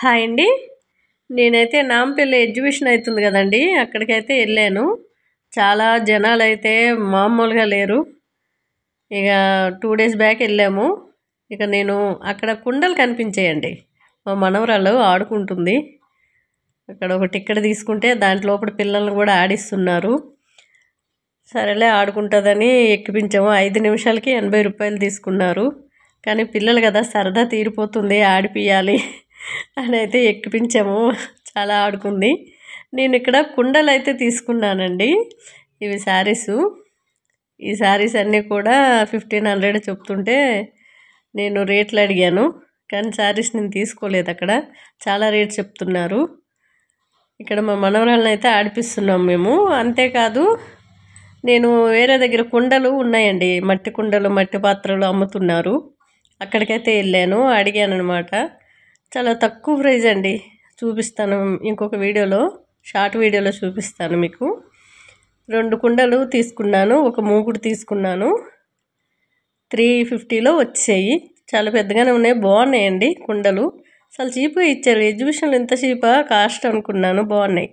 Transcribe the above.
Hi అండి. నేనైతే Nampally exhibition అవుతుంది కదండి, అక్కడికైతే వెళ్ళాను. చాలా జనాలైతే మామూలుగా లేరు. ఇక 2 డేస్ బ్యాక్ వెళ్ళాము. ఇక నేను అక్కడ కుండలు కనిపించాయండి. మా మనవరాలు ఆడుకుంటుంది. అక్కడ ఒక టికెట్ తీసుకుంటే దాంట్లోపల పిల్లల్ని కూడా ఆడిస్తున్నారు. సరేలే ఆడుకుంటుందని ఎక్కిపించాము. 5 నిమిషాలకి 80 రూపాయలు తీసుకున్నారు. కానీ పిల్లలు కదా, సరదా తీరిపోతుంది, ఆడిపియాలి అని అయితే ఎక్కిపించాము. చాలా ఆడుకుంది. నేను ఇక్కడ కుండలు అయితే తీసుకున్నానండి. ఇవి శారీసు. ఈ శారీస్ అన్నీ కూడా 1500 చెప్తుంటే నేను రేట్లు అడిగాను. కానీ శారీస్ నేను తీసుకోలేదు. అక్కడ చాలా రేట్ చెప్తున్నారు. ఇక్కడ మా మనవరాలను అయితే ఆడిపిస్తున్నాం మేము. అంతేకాదు, నేను వేరే దగ్గర కుండలు ఉన్నాయండి, మట్టి కుండలు, మట్టి పాత్రలు అమ్ముతున్నారు. అక్కడికైతే వెళ్ళాను, అడిగాను అనమాట. చాలా తక్కువ ప్రైజ్ అండి. చూపిస్తాను ఇంకొక వీడియోలో, షార్ట్ వీడియోలో చూపిస్తాను మీకు. 2 కుండలు తీసుకున్నాను, ఒక మూకుడు తీసుకున్నాను. 350లో వచ్చాయి. చాలా పెద్దగానే ఉన్నాయి, బాగున్నాయండి కుండలు. అసలు చీప్గా ఇచ్చారు. ఎగ్జిబిషన్లో ఇంత చీపా కాస్ట్ అనుకున్నాను. బాగున్నాయి.